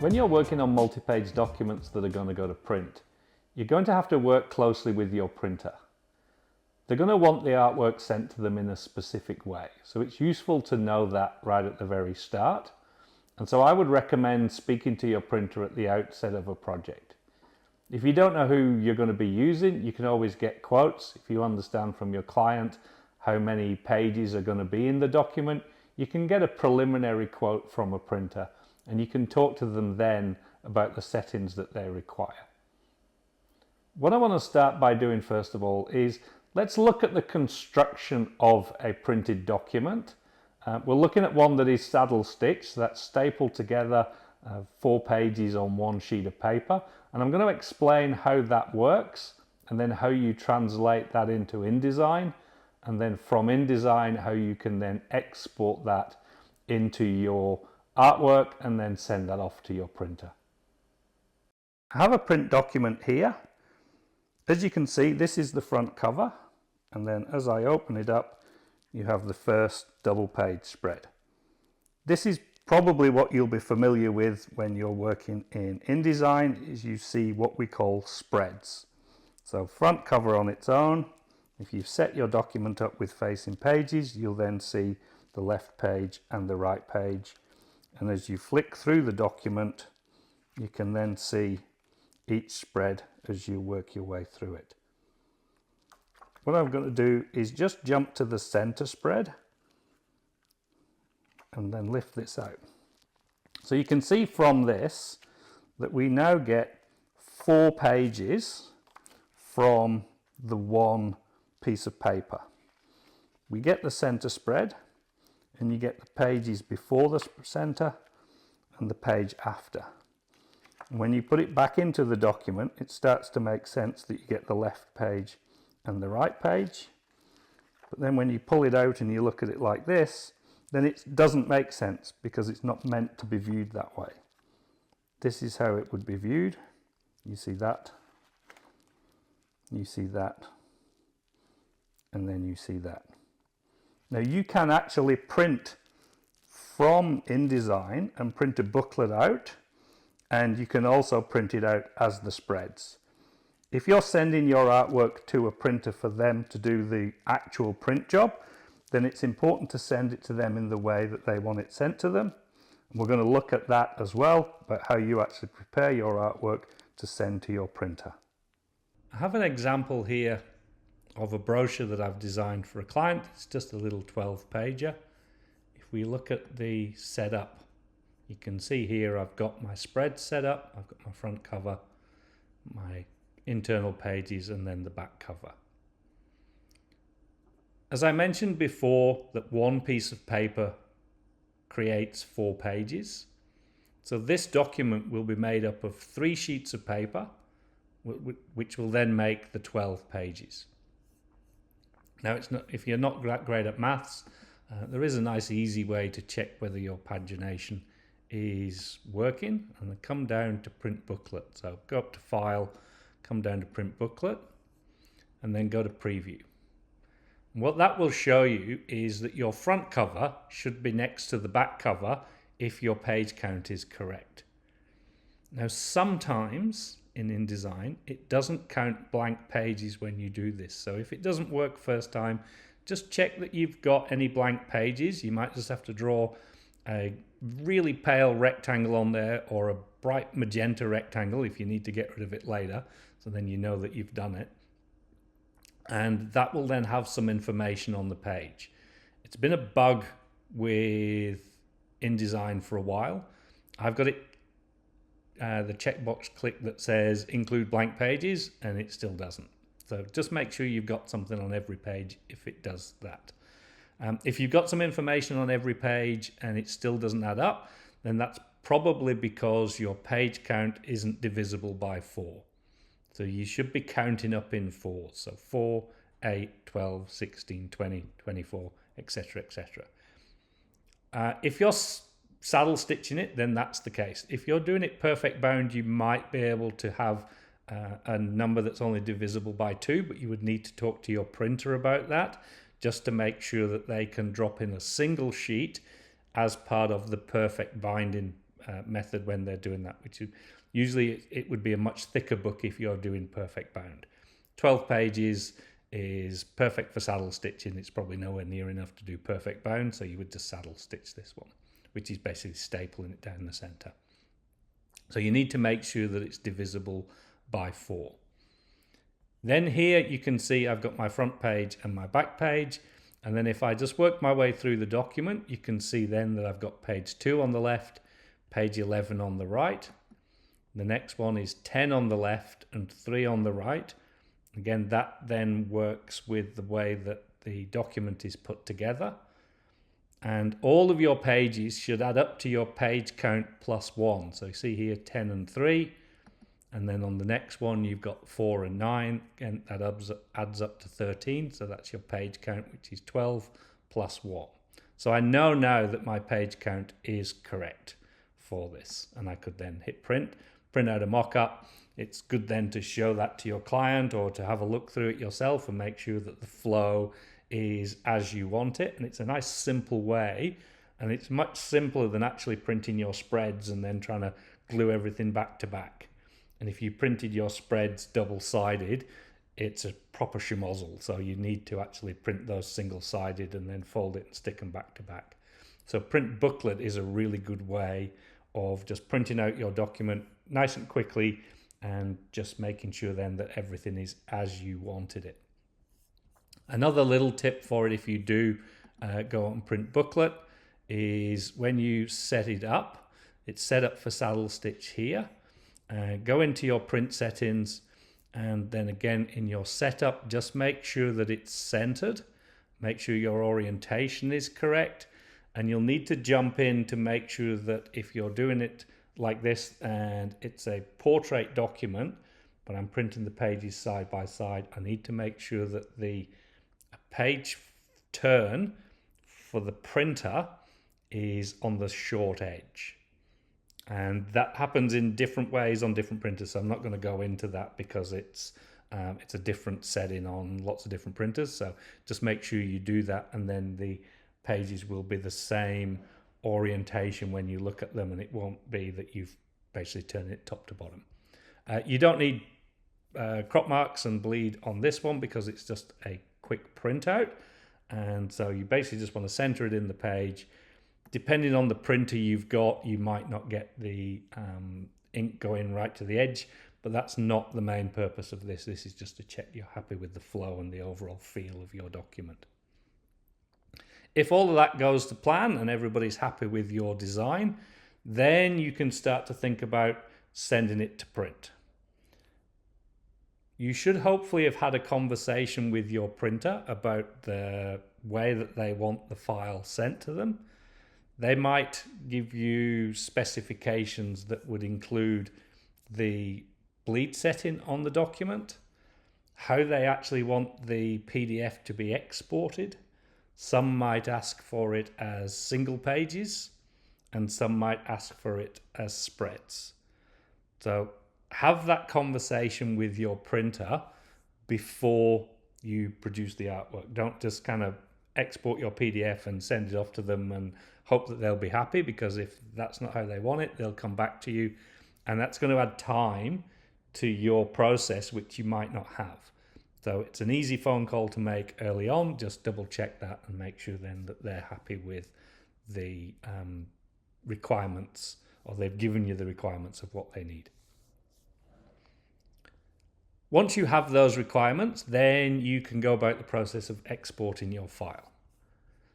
When you're working on multi-page documents that are going to go to print, you're going to have to work closely with your printer. They're going to want the artwork sent to them in a specific way, so it's useful to know that right at the very start. And so I would recommend speaking to your printer at the outset of a project. If you don't know who you're going to be using, you can always get quotes. If you understand from your client how many pages are going to be in the document, you can get a preliminary quote from a printer, and you can talk to them then about the settings that they require. What I want to start by doing first of all is let's look at the construction of a printed document. We're looking at one that is saddle stitched, so that's stapled together 4 pages on one sheet of paper, and I'm going to explain how that works and then how you translate that into InDesign, and then from InDesign how you can then export that into your artwork and then send that off to your printer. I have a print document here. As you can see, this is the front cover, and then as I open it up you have the first double page spread. This is probably what you'll be familiar with when you're working in InDesign, is you see what we call spreads. So front cover on its own. If you've set your document up with facing pages, you'll then see the left page and the right page. And as you flick through the document, you can then see each spread as you work your way through it. What I'm going to do is just jump to the center spread and then lift this out. So you can see from this that we now get 4 pages from the one piece of paper. We get the center spread, and you get the pages before the center and the page after. And when you put it back into the document, it starts to make sense that you get the left page and the right page. But then when you pull it out and you look at it like this, then it doesn't make sense because it's not meant to be viewed that way. This is how it would be viewed. You see that, you see that, and then you see that. Now you can actually print from InDesign and print a booklet out, and you can also print it out as the spreads. If you're sending your artwork to a printer for them to do the actual print job, then it's important to send it to them in the way that they want it sent to them. And we're going to look at that as well, about how you actually prepare your artwork to send to your printer. I have an example here of a brochure that I've designed for a client. It's just a little 12-pager. If we look at the setup, you can see here I've got my spread set up, I've got my front cover, my internal pages, and then the back cover. As I mentioned before, that one piece of paper creates 4 pages. So this document will be made up of 3 sheets of paper, which will then make the 12 pages. Now, it's not, if you're not great at maths, there is a nice easy way to check whether your pagination is working, and then come down to print booklet. So go up to file, come down to print booklet, and then go to preview. And what that will show you is that your front cover should be next to the back cover if your page count is correct. Now sometimes in InDesign it doesn't count blank pages when you do this, so if it doesn't work first time, just check that you've got any blank pages. You might just have to draw a really pale rectangle on there, or a bright magenta rectangle if you need to get rid of it later, so then you know that you've done it, and that will then have some information on the page. It's been a bug with InDesign for a while. I've got it the checkbox click that says include blank pages, and it still doesn't. So just make sure you've got something on every page if it does that. If you've got some information on every page and it still doesn't add up, then that's probably because your page count isn't divisible by 4. So you should be counting up in 4. So 4, 8, 12, 16, 20, 24, etc., etc. If you're saddle stitching it, then that's the case. If you're doing it perfect bound, you might be able to have a number that's only divisible by 2, but you would need to talk to your printer about that, just to make sure that they can drop in a single sheet as part of the perfect binding method when they're doing that, which is usually it would be a much thicker book if you're doing perfect bound. 12 pages is perfect for saddle stitching. It's probably nowhere near enough to do perfect bound, so you would just saddle stitch this one, which is basically stapling it down the center. So you need to make sure that it's divisible by 4. Then here you can see I've got my front page and my back page. And then if I just work my way through the document, you can see then that I've got page 2 on the left, page 11 on the right. The next one is 10 on the left and 3 on the right. Again, that then works with the way that the document is put together. And all of your pages should add up to your page count plus 1. So you see here 10 and 3. And then on the next one, you've got 4 and 9. Again, that adds up to 13. So that's your page count, which is 12 plus 1. So I know now that my page count is correct for this. And I could then hit print out a mock-up. It's good then to show that to your client or to have a look through it yourself and make sure that the flow is as you want it. And it's a nice simple way. And it's much simpler than actually printing your spreads and then trying to glue everything back to back. And if you printed your spreads double-sided, it's a proper schmozzle. So you need to actually print those single-sided and then fold it and stick them back to back. So print booklet is a really good way of just printing out your document nice and quickly and just making sure then that everything is as you wanted it. Another little tip for it if you do go on print booklet is when you set it up, it's set up for saddle stitch here. Go into your print settings and then again in your setup, just make sure that it's centered. Make sure your orientation is correct. And you'll need to jump in to make sure that if you're doing it like this and it's a portrait document, but I'm printing the pages side by side, I need to make sure that the page turn for the printer is on the short edge. And that happens in different ways on different printers. So I'm not going to go into that because it's a different setting on lots of different printers. So just make sure you do that, and then the pages will be the same orientation when you look at them, and it won't be that you've basically turned it top to bottom. You don't need crop marks and bleed on this one because it's just a quick printout. And so you basically just want to center it in the page. Depending on the printer you've got, you might not get the ink going right to the edge, but that's not the main purpose of this. This is just to check you're happy with the flow and the overall feel of your document. If all of that goes to plan and everybody's happy with your design, then you can start to think about sending it to print. You should hopefully have had a conversation with your printer about the way that they want the file sent to them. They might give you specifications that would include the bleed setting on the document, how they actually want the PDF to be exported. Some might ask for it as single pages, and some might ask for it as spreads. So have that conversation with your printer before you produce the artwork. Don't just kind of export your PDF and send it off to them and hope that they'll be happy, because if that's not how they want it, they'll come back to you, and that's going to add time to your process, which you might not have. So it's an easy phone call to make early on. Just double check that and make sure then that they're happy with the requirements, or they've given you the requirements of what they need. Once you have those requirements, then you can go about the process of exporting your file.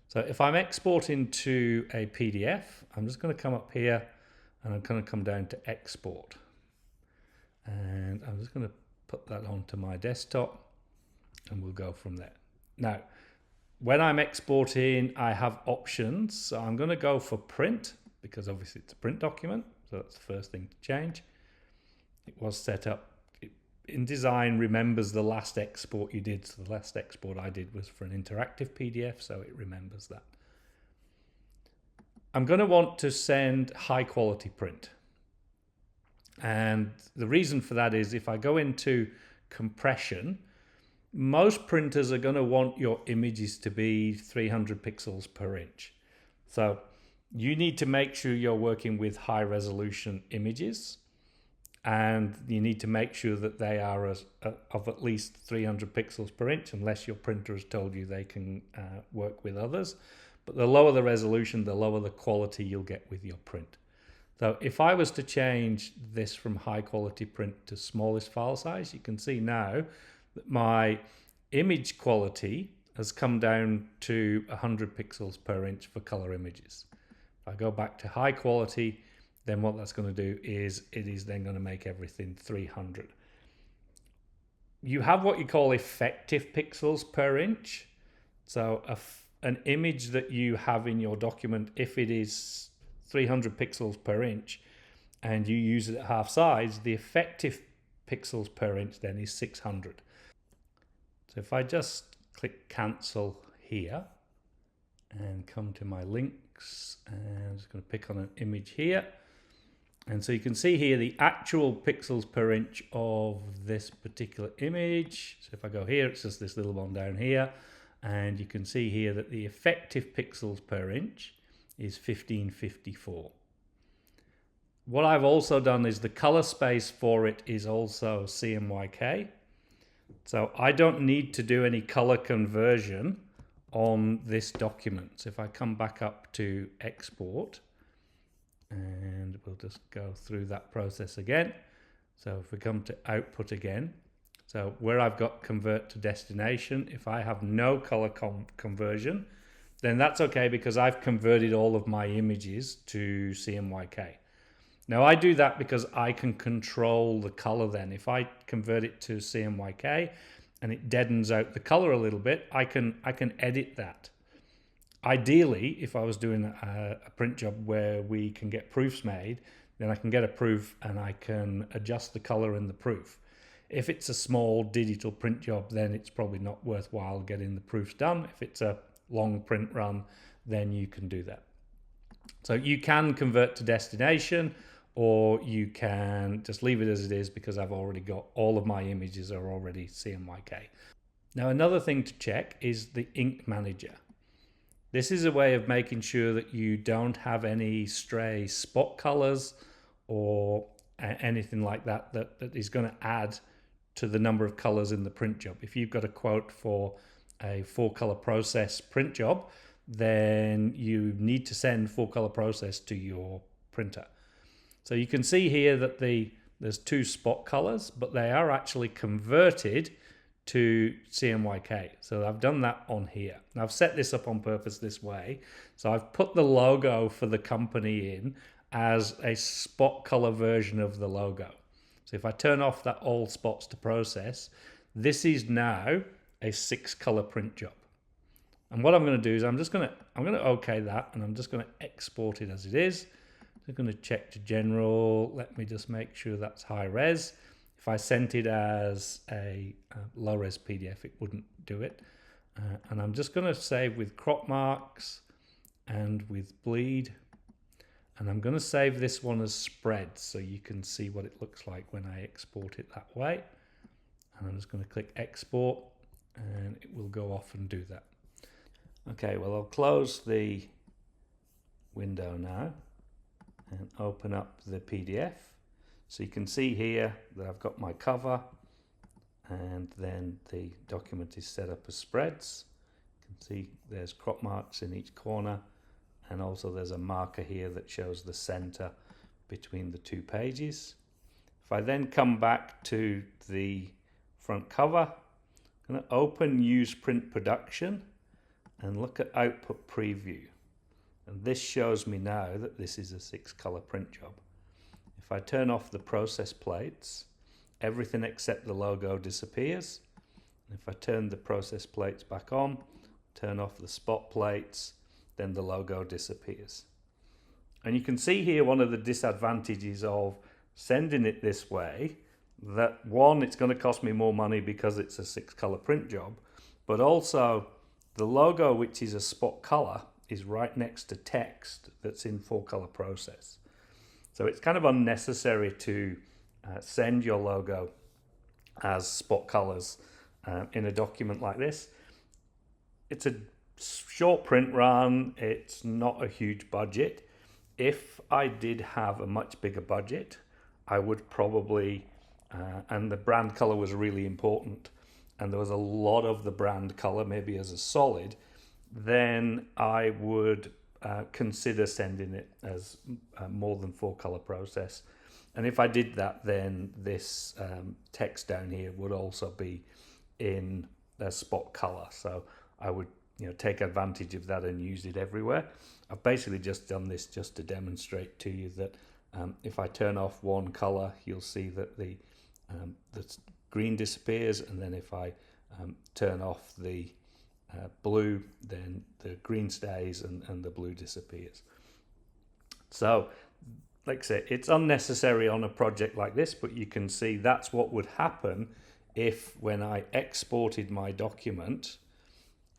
So if I'm exporting to a PDF, I'm just going to come up here and I'm going to come down to export. And I'm just going to put that onto my desktop and we'll go from there. Now, when I'm exporting, I have options. So I'm going to go for print because obviously it's a print document. So that's the first thing to change. It was set up. InDesign remembers the last export you did. So the last export I did was for an interactive PDF, so it remembers that. I'm going to want to send high quality print. And the reason for that is if I go into compression, most printers are going to want your images to be 300 pixels per inch. So you need to make sure you're working with high resolution images, and you need to make sure that they are of at least 300 pixels per inch, unless your printer has told you they can work with others. But the lower the resolution, the lower the quality you'll get with your print. So if I was to change this from high quality print to smallest file size, you can see now that my image quality has come down to 100 pixels per inch for color images. If I go back to high quality, then what that's going to do is it is then going to make everything 300. You have what you call effective pixels per inch. So an image that you have in your document, if it is 300 pixels per inch and you use it at half size, the effective pixels per inch then is 600. So if I just click cancel here and come to my links, and I'm just going to pick on an image here. And so you can see here the actual pixels per inch of this particular image. So if I go here, it's just this little one down here. And you can see here that the effective pixels per inch is 1554. What I've also done is the color space for it is also CMYK. So I don't need to do any color conversion on this document. So if I come back up to export, and we'll just go through that process again. So if we come to output again, so where I've got convert to destination, if I have no color conversion, then that's okay, because I've converted all of my images to CMYK. Now I do that because I can control the color then. If I convert it to CMYK and it deadens out the color a little bit, I can edit that. Ideally, if I was doing a print job where we can get proofs made, then I can get a proof and I can adjust the color in the proof. If it's a small digital print job, then it's probably not worthwhile getting the proofs done. If it's a long print run, then you can do that. So you can convert to destination, or you can just leave it as it is, because I've already got all of my images are already CMYK. Now another thing to check is the ink manager. This is a way of making sure that you don't have any stray spot colors or anything like that that is going to add to the number of colors in the print job. If you've got a quote for a 4-color process print job, then you need to send 4-color process to your printer. So you can see here that there's 2 spot colors, but they are actually converted to CMYK. So I've done that on here. Now I've set this up on purpose this way. So I've put the logo for the company in as a spot color version of the logo. So if I turn off that all spots to process, this is now a 6-color print job. And what I'm going to do is I'm going to OK that, and I'm just going to export it as it is. I'm going to check to general. Let me just make sure that's high res. If I sent it as a low res PDF, it wouldn't do it. And I'm just going to save with crop marks and with bleed. And I'm going to save this one as spreads so you can see what it looks like when I export it that way. And I'm just going to click export, and it will go off and do that. Okay, well, I'll close the window now and open up the PDF. So you can see here that I've got my cover, and then the document is set up as spreads. You can see there's crop marks in each corner, and also there's a marker here that shows the center between the 2 pages. If I then come back to the front cover, I'm going to open Use Print Production and look at Output Preview. And this shows me now that this is a 6-color print job. If I turn off the process plates, everything except the logo disappears. If I turn the process plates back on, turn off the spot plates, then the logo disappears. And you can see here one of the disadvantages of sending it this way, that one, it's going to cost me more money because it's a 6-color print job, but also the logo, which is a spot color, is right next to text that's in 4-color process. So it's kind of unnecessary to send your logo as spot colors in a document like this. It's a short print run, it's not a huge budget. If I did have a much bigger budget, I would probably, and the brand color was really important, and there was a lot of the brand color maybe as a solid, then I would consider sending it as more than 4 color process. And if I did that, then this text down here would also be in a spot color. So I would take advantage of that and use it everywhere. I've basically just done this just to demonstrate to you that if I turn off one color, you'll see that the green disappears, and then if I turn off the blue, then the green stays and the blue disappears. So like I say, it's unnecessary on a project like this, but you can see that's what would happen if, when I exported my document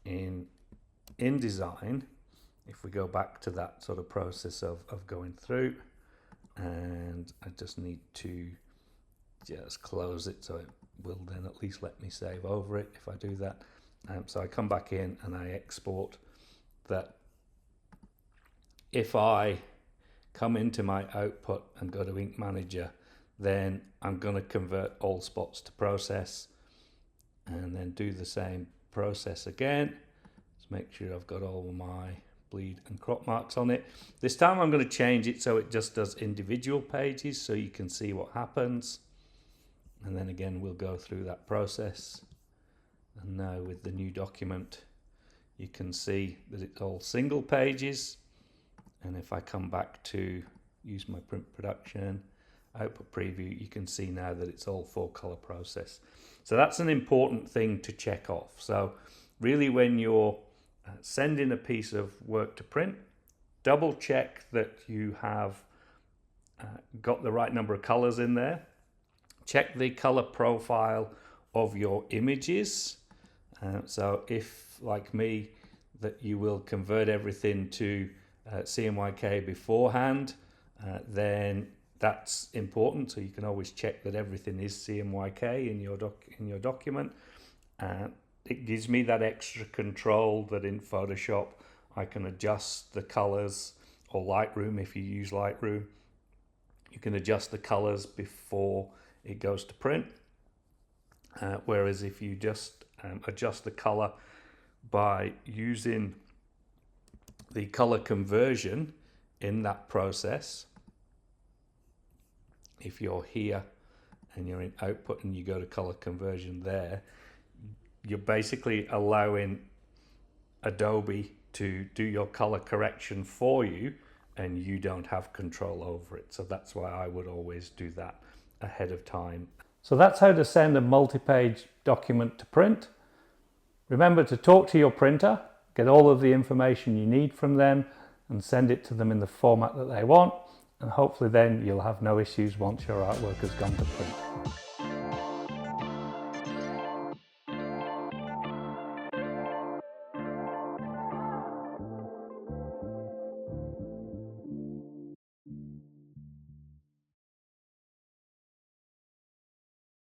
in InDesign, if we go back to that sort of process of going through, and I just need to just close it so it will then at least let me save over it if I do that. So I come back in and I export that. If I come into my output and go to Ink Manager, then I'm going to convert all spots to process, and then do the same process again. Just make sure I've got all my bleed and crop marks on it. This time I'm going to change it so it just does individual pages so you can see what happens. And then again we'll go through that process. And now with the new document, you can see that it's all single pages. And if I come back to use my print production, output preview, you can see now that it's all 4 color process. So that's an important thing to check off. So really, when you're sending a piece of work to print, double check that you have got the right number of colors in there. Check the color profile of your images. So if, like me, that you will convert everything to CMYK beforehand, then that's important. So you can always check that everything is CMYK in your document. It gives me that extra control that in Photoshop I can adjust the colors, or Lightroom if you use Lightroom, you can adjust the colors before it goes to print. Whereas if you just adjust the color by using the color conversion in that process, if you're here and you're in output and you go to color conversion there, you're basically allowing Adobe to do your color correction for you, and you don't have control over it. So that's why I would always do that ahead of time. So that's how to send a multi-page document to print. Remember to talk to your printer, get all of the information you need from them, and send it to them in the format that they want, and hopefully then you'll have no issues once your artwork has gone to print.